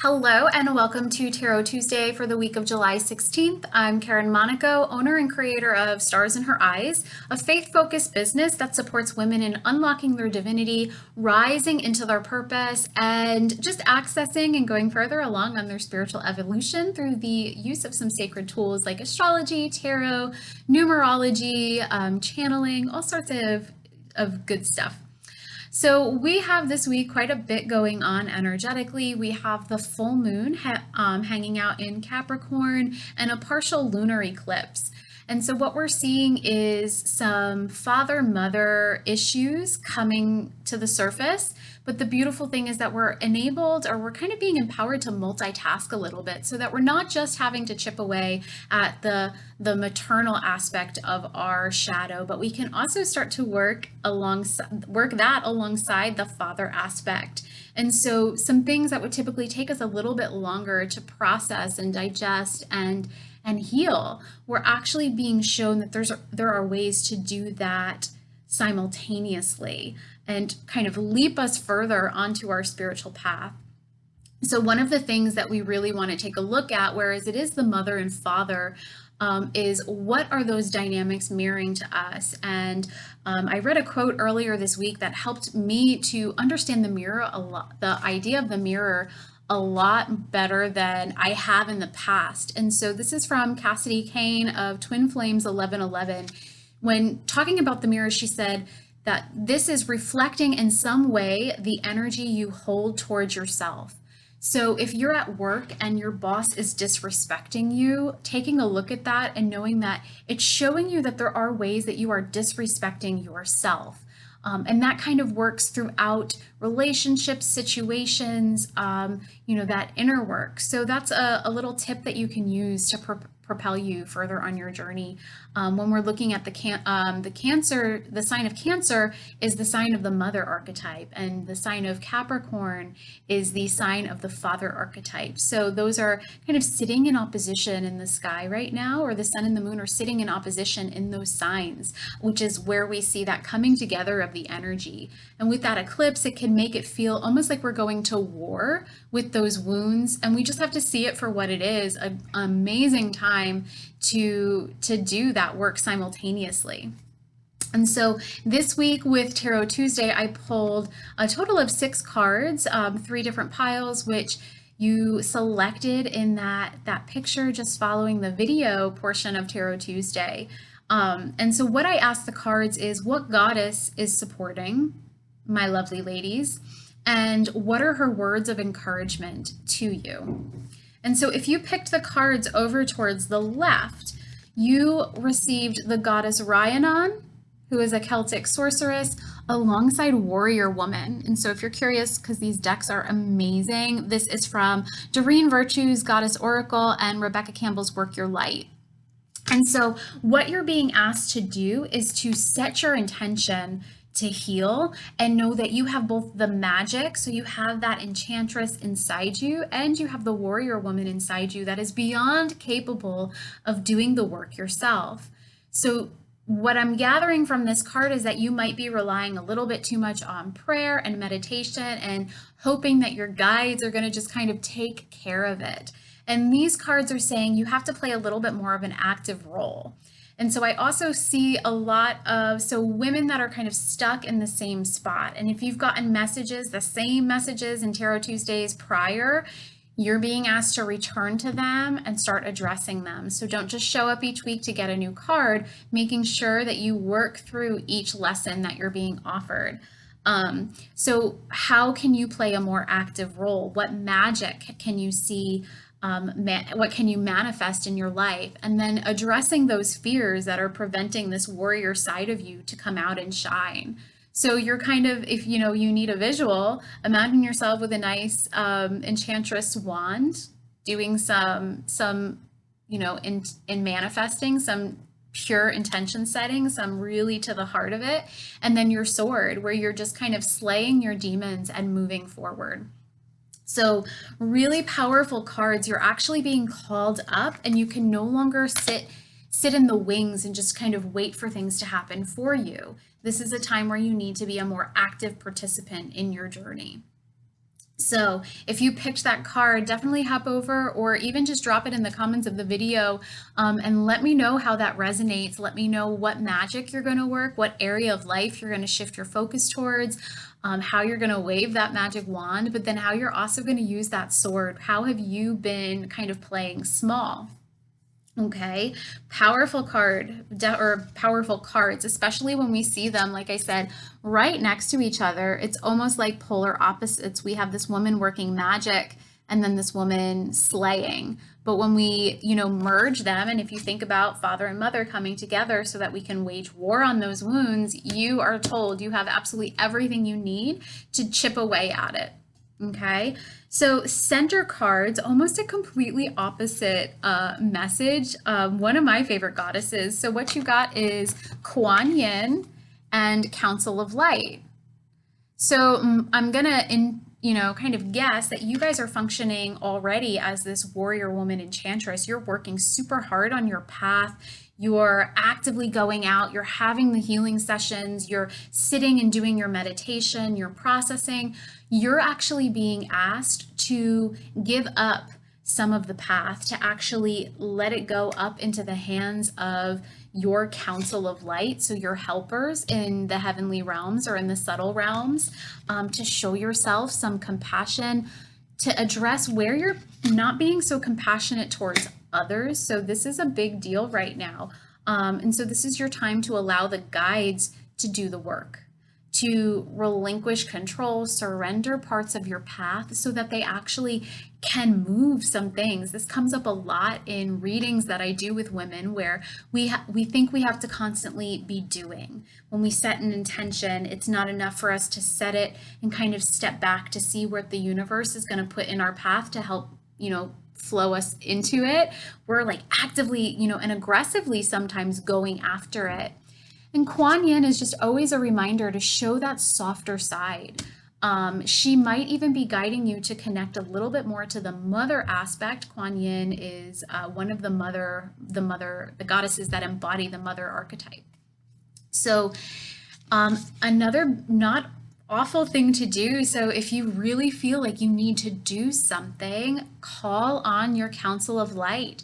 Hello and welcome to Tarot Tuesday for the week of July 16th. I'm Karen Monaco, owner and creator of Stars in Her Eyes, a faith-focused business that supports women in unlocking their divinity, rising into their purpose, and just accessing and going further along on their spiritual evolution through the use of some sacred tools like astrology, tarot, numerology, channeling, all sorts of good stuff. So we have this week quite a bit going on energetically. We have the full moon hanging out in Capricorn and a partial lunar eclipse. And so what we're seeing is some father-mother issues coming to the surface. But the beautiful thing is that we're enabled, or we're kind of being empowered to multitask a little bit so that we're not just having to chip away at the maternal aspect of our shadow, but we can also start to work that alongside the father aspect. And so some things that would typically take us a little bit longer to process and digest and heal, we're actually being shown that there are ways to do that simultaneously and kind of leap us further onto our spiritual path. So one of the things that we really want to take a look at, whereas it is the mother and father, is what are those dynamics mirroring to us? And I read a quote earlier this week that helped me to understand the mirror a lot, the idea of the mirror a lot better than I have in the past. And so this is from Cassidy Kane of Twin Flames 1111. When talking about the mirror, she said that this is reflecting in some way the energy you hold towards yourself. So if you're at work and your boss is disrespecting you, taking a look at that and knowing that it's showing you that there are ways that you are disrespecting yourself. And that kind of works throughout relationships, situations, that inner work. So that's a little tip that you can use to propel you further on your journey. When we're looking at the Cancer, the sign of Cancer is the sign of the mother archetype, and the sign of Capricorn is the sign of the father archetype. So those are kind of sitting in opposition in the sky right now, or the sun and the moon are sitting in opposition in those signs, which is where we see that coming together of the energy. And with that eclipse, it can make it feel almost like we're going to war with those wounds, and we just have to see it for what it is, an amazing time to do that work simultaneously. And so this week with Tarot Tuesday, I pulled a total of 6 cards, 3 different piles, which you selected in that picture just following the video portion of Tarot Tuesday. And so what I asked the cards is, what goddess is supporting my lovely ladies, and what are her words of encouragement to you? And so if you picked the cards over towards the left, you received the goddess Rhiannon, who is a Celtic sorceress, alongside warrior woman. And so if you're curious, because these decks are amazing, this is from Doreen Virtue's Goddess Oracle and Rebecca Campbell's Work Your Light. And so what you're being asked to do is to set your intention to heal and know that you have both the magic, so you have that enchantress inside you, and you have the warrior woman inside you that is beyond capable of doing the work yourself. So what I'm gathering from this card is that you might be relying a little bit too much on prayer and meditation and hoping that your guides are going to just kind of take care of it. And these cards are saying you have to play a little bit more of an active role. And so I also see a lot of, women that are kind of stuck in the same spot. And if you've gotten messages, the same messages in Tarot Tuesdays prior, you're being asked to return to them and start addressing them. So don't just show up each week to get a new card, making sure that you work through each lesson that you're being offered. So how can you play a more active role? What magic can you see? What can you manifest in your life? And then addressing those fears that are preventing this warrior side of you to come out and shine. So you're kind of, if you need a visual, imagine yourself with a nice enchantress wand doing some in manifesting some pure intention setting, some really to the heart of it, and then your sword where you're just kind of slaying your demons and moving forward. So really powerful cards. You're actually being called up, and you can no longer sit in the wings and just kind of wait for things to happen for you. This is a time where you need to be a more active participant in your journey. So if you picked that card, definitely hop over or even just drop it in the comments of the video, and let me know how that resonates. Let me know what magic you're going to work, what area of life you're going to shift your focus towards, how you're going to wave that magic wand, but then how you're also going to use that sword. How have you been kind of playing small? Okay, powerful card or powerful cards, especially when we see them, like I said, right next to each other. It's almost like polar opposites. We have this woman working magic and then this woman slaying. But when we, merge them, and if you think about father and mother coming together so that we can wage war on those wounds, you are told you have absolutely everything you need to chip away at it. Okay, so center cards, almost a completely opposite message. One of my favorite goddesses. So what you got is Kuan Yin and Council of Light. So I'm gonna, kind of guess that you guys are functioning already as this warrior woman enchantress. You're working super hard on your path. You're actively going out, you're having the healing sessions, you're sitting and doing your meditation, you're processing. You're actually being asked to give up some of the path, to actually let it go up into the hands of your council of light, so your helpers in the heavenly realms or in the subtle realms, to show yourself some compassion, to address where you're not being so compassionate towards others. So this is a big deal right now. And so this is your time to allow the guides to do the work, to relinquish control, surrender parts of your path so that they actually can move some things. This comes up a lot in readings that I do with women, where we think we have to constantly be doing. When we set an intention, it's not enough for us to set it and kind of step back to see what the universe is going to put in our path to help, flow us into it. We're like actively, and aggressively sometimes going after it. And Kuan Yin is just always a reminder to show that softer side. She might even be guiding you to connect a little bit more to the mother aspect. Kuan Yin is one of the goddesses that embody the mother archetype. So another not awful thing to do. So if you really feel like you need to do something, call on your council of light.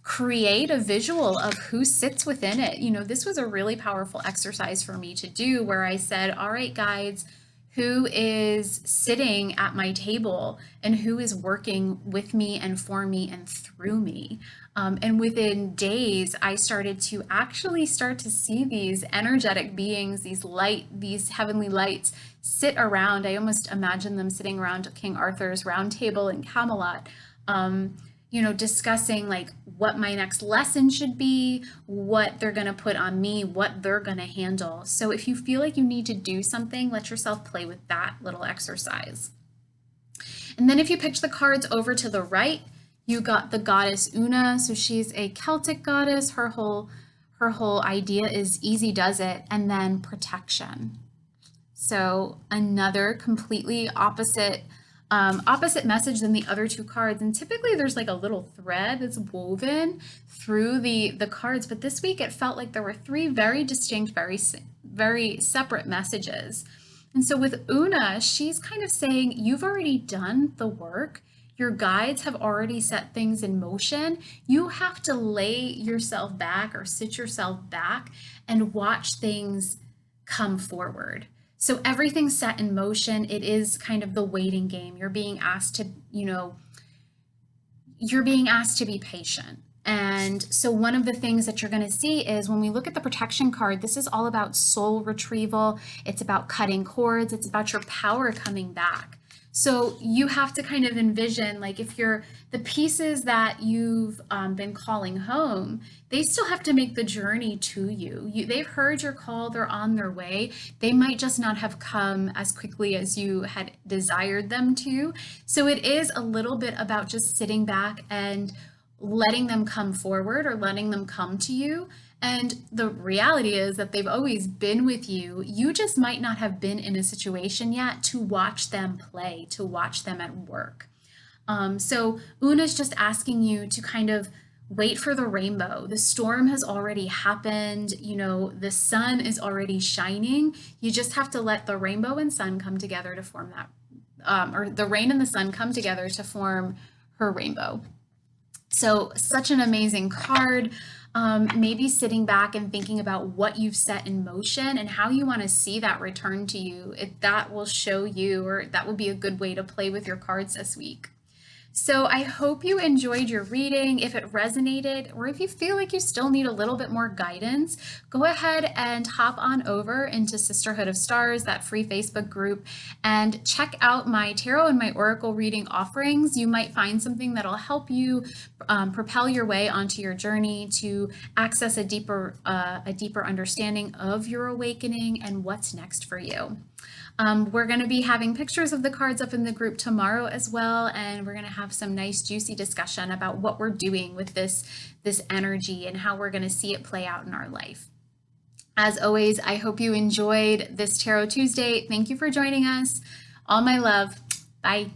Create a visual of who sits within it. This was a really powerful exercise for me to do, where I said, all right, guides, who is sitting at my table and who is working with me and for me and through me? And within days, I started to actually start to see these energetic beings, these heavenly lights sit around. I almost imagine them sitting around King Arthur's round table in Camelot, discussing like what my next lesson should be, what they're going to put on me, what they're going to handle. So if you feel like you need to do something, let yourself play with that little exercise. And then if you picked the cards over to the right, you got the goddess Una. So she's a Celtic goddess. Her whole idea is easy does it, and then protection. So another completely opposite message than the other two cards. And typically there's like a little thread that's woven through the cards, but this week it felt like there were three very distinct, very separate messages. And so with Una, she's kind of saying, you've already done the work. Your guides have already set things in motion. You have to lay yourself back or sit yourself back and watch things come forward. So everything's set in motion. It is kind of the waiting game. You're being asked to, be patient. And so one of the things that you're going to see is when we look at the protection card, this is all about soul retrieval. It's about cutting cords. It's about your power coming back. So you have to kind of envision, like, if the pieces that you've been calling home, they still have to make the journey to you. They've heard your call, they're on their way. They might just not have come as quickly as you had desired them to. So it is a little bit about just sitting back and letting them come forward or letting them come to you. And the reality is that they've always been with you. You just might not have been in a situation yet to watch them play, to watch them at work. So Una's just asking you to kind of wait for the rainbow. The storm has already happened. The sun is already shining. You just have to let the rainbow and sun come together to form or the rain and the sun come together to form her rainbow. So such an amazing card. Maybe sitting back and thinking about what you've set in motion and how you want to see that return to you. That will show you, or that will be a good way to play with your cards this week. So I hope you enjoyed your reading. If it resonated, or if you feel like you still need a little bit more guidance, go ahead and hop on over into Sisterhood of Stars, that free Facebook group, and check out my tarot and my oracle reading offerings. You might find something that'll help you propel your way onto your journey to access a deeper understanding of your awakening and what's next for you. We're going to be having pictures of the cards up in the group tomorrow as well, and we're going to have some nice juicy discussion about what we're doing with this energy and how we're going to see it play out in our life. As always, I hope you enjoyed this Tarot Tuesday. Thank you for joining us. All my love. Bye.